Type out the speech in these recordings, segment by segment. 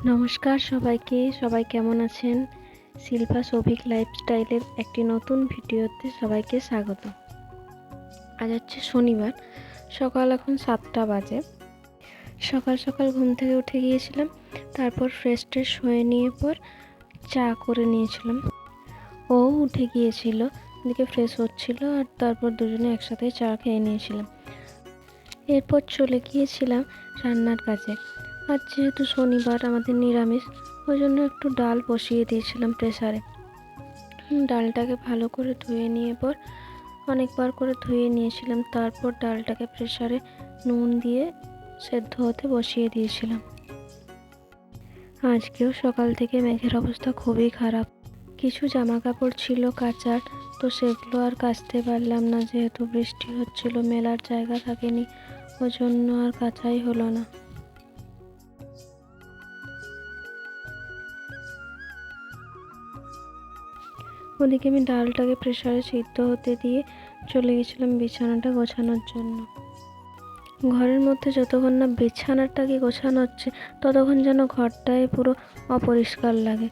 নমস্কার সবাইকে। সবাই কেমন আছেন? শিল্পা সৌভিক লাইফস্টাইলের একটি নতুন ভিডিওতে সবাইকে স্বাগত। আজ হচ্ছে শনিবার, সকাল এখন 7টা বাজে। সকাল সকাল ঘুম থেকে উঠে গিয়েছিলাম, তারপর ফ্রেশ ট্রেশ হয়ে নিয়ে পর চা করে নিয়েছিলাম। ও উঠে গিয়েছিল, এদিকে ফ্রেশ হচ্ছিল, আর তারপর দুজনে একসাথে চা খেয়ে নিয়েছিলাম। এরপর চলে গিয়েছিলাম রান্নার কাজে। আজ যেহেতু শনিবার আমাদের নিরামিষ, ওই জন্য একটু ডাল বসিয়ে দিয়েছিলাম প্রেসারে। ডালটাকে ভালো করে ধুয়ে নিয়ে পর অনেকবার করে ধুয়ে নিয়েছিলাম, তারপর ডালটাকে প্রেসারে নুন দিয়ে সেদ্ধ হতে বসিয়ে দিয়েছিলাম। আজকেও সকাল থেকে মেঘের অবস্থা খুবই খারাপ। কিছু জামা কাপড় ছিল কাচার, তো সেগুলো আর কাচতে পারলাম না, যেহেতু বৃষ্টি হচ্ছিল, মেলার জায়গা থাকেনি, ওই জন্য আর কাচাই হলো না। ওদিকে আমি ডালটাকে প্রেসারে সিদ্ধ হতে দিয়ে চলে গেছিলাম বিছানাটা গোছানোর জন্য। ঘরের মধ্যে যতক্ষণ না বিছানাটাকে গোছানো হচ্ছে, ততক্ষণ যেন ঘরটায় পুরো অপরিষ্কার লাগে।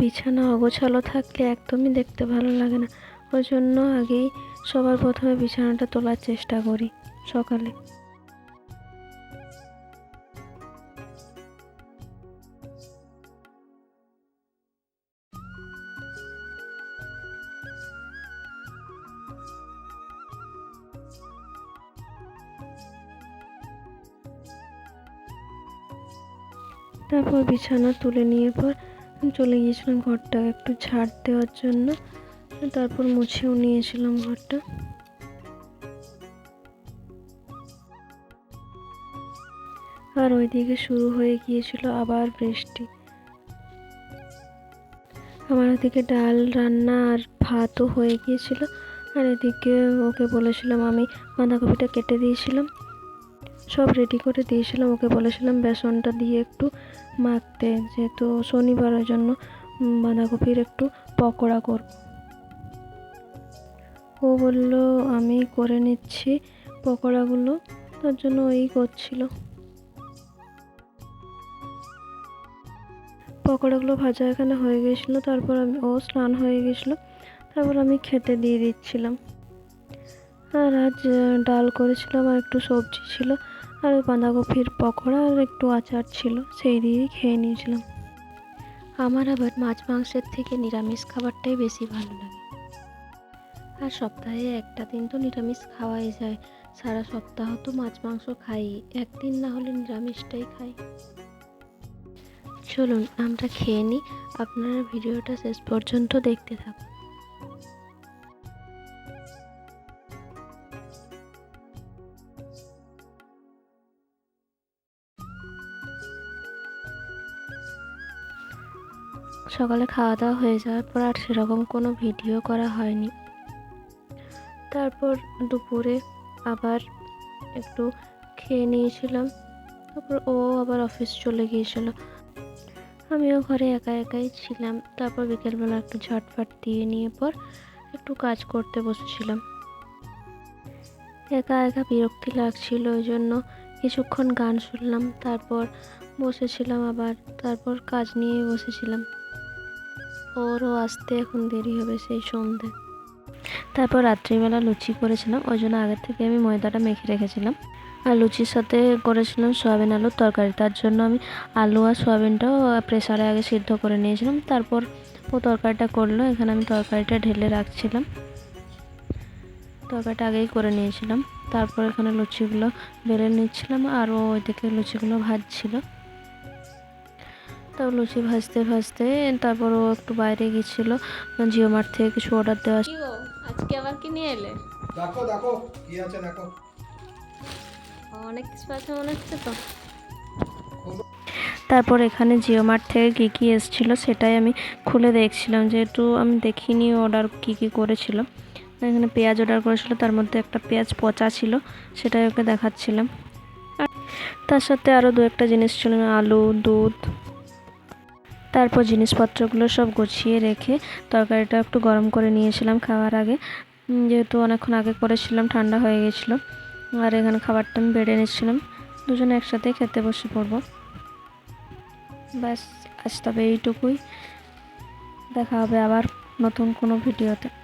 বিছানা অগোছালো থাকলে একদমই দেখতে ভালো লাগে না, ওই জন্য আগেই সবার প্রথমে বিছানাটা তোলার চেষ্টা করি সকালে। তারপর বিছানা তুলে নিয়ে পর চলে গিয়েছিলাম ঘরটা একটু ঝাড় দেওয়ার জন্য, তারপর মুছেও নিয়েছিলাম ঘরটা। আর ওইদিকে শুরু হয়ে গিয়েছিল আবার বৃষ্টি। আমার ওদিকে ডাল রান্না আর ভাতও হয়ে গিয়েছিল, আর এদিকে ওকে বলেছিলাম, আমি বাঁধাকপিটা কেটে দিয়েছিলাম, সব রেডি করে দিয়েছিলাম। ওকে বলেছিলাম বেসনটা দিয়ে একটু মাখতে, যেহেতু শনিবারের জন্য বাঁধাকপির একটু পকোড়া করব। ও বলল আমি করে নিচ্ছি পকোড়াগুলো, তার জন্য ওই করছিল। পকোড়াগুলো ভাজা এখানে হয়ে গেছিলো, তারপর ও স্নান হয়ে গেছিলো, তারপর আমি খেতে দিয়ে দিচ্ছিলাম। আর আজ ডাল করেছিলাম, আর একটু সবজি ছিল, আর বাঁধাকপির পকোড়া আর একটু আচার ছিল, সেই দিয়েই খেয়ে নিয়েছিলাম। আমার আবার মাছ মাংসের থেকে নিরামিষ খাবারটাই বেশি ভালো লাগে। আর সপ্তাহে একটা দিন তো নিরামিষ খাওয়াই যায়, সারা সপ্তাহ তো মাছ মাংস খাই, একদিন না হলে নিরামিষটাই খাই। চলুন আমরা খেয়ে নিই, আপনারা ভিডিওটা শেষ পর্যন্ত দেখতে থাকুন। সকালে খাওয়া দাওয়া হয়ে যাওয়ার পর আর সেরকম কোনো ভিডিও করা হয়নি। তারপর দুপুরে আবার একটু খেয়ে নিয়েছিলাম, তারপর ও আবার অফিস চলে গিয়েছিল, আমিও ঘরে একা একাই ছিলাম। তারপর বিকেলবেলা একটু ঝটফট দিয়ে নিয়ে পর একটু কাজ করতে বসেছিলাম। একা একা বিরক্তি লাগছিল, ওই জন্য কিছুক্ষণ গান শুনলাম, তারপর বসেছিলাম আবার, তারপর কাজ নিয়ে বসেছিলাম। ওরও আসতে এখন দেরি হবে, সেই সন্ধে। তারপর রাত্রিবেলা লুচি করেছিলাম, ওই জন্য আগের থেকে আমি ময়দাটা মেখে রেখেছিলাম। আর লুচির সাথে করেছিলাম সয়াবিন আলুর তরকারি, তার জন্য আমি আলু আর সয়াবিনটাও প্রেসারে আগে সিদ্ধ করে নিয়েছিলাম, তারপর ও তরকারিটা করলো। এখানে আমি তরকারিটা ঢেলে রাখছিলাম, তরকারিটা আগেই করে নিয়েছিলাম। তারপর এখানে লুচিগুলো বেলে নিচ্ছিলাম, আর ও ওইদিকে লুচিগুলো ভাজছিল। তারপর লুচি ভাজতে ভাজতে তারপর ও একটু বাইরে গিয়েছিল, জিও মার্ট থেকে কিছু অর্ডার দেওয়া। কি গো, আজকে আবার কি নিয়ে এলে? দেখো দেখো কি আছে দেখো। অনেক কিছু আছে মনে হচ্ছে তো। তারপর এখানে জিও মার্ট থেকে কী কী এসেছিলো সেটাই আমি খুলে দেখছিলাম, যেহেতু আমি দেখিনি অর্ডার কী কী করেছিল। এখানে পেঁয়াজ অর্ডার করেছিল, তার মধ্যে একটা পেঁয়াজ পচা ছিল, সেটাই ওকে দেখাচ্ছিলাম। আর তার সাথে আরও দু একটা জিনিস ছিল, আলু, দুধ। তারপর জিনিসপত্রগুলো সব গুছিয়ে রেখে তরকারিটা একটু গরম করে নিয়েছিলাম খাওয়ার আগে, যেহেতু অনেকক্ষণ আগে করেছিলাম, ঠান্ডা হয়ে গেছিলো। আর এখানে খাবারটা আমি বেড়ে নিচ্ছিলাম, দুজনে একসাথে খেতে বসে পড়বো। ব্যাস, আজ তবে এইটুকুই। দেখা হবে আবার নতুন কোনো ভিডিওতে।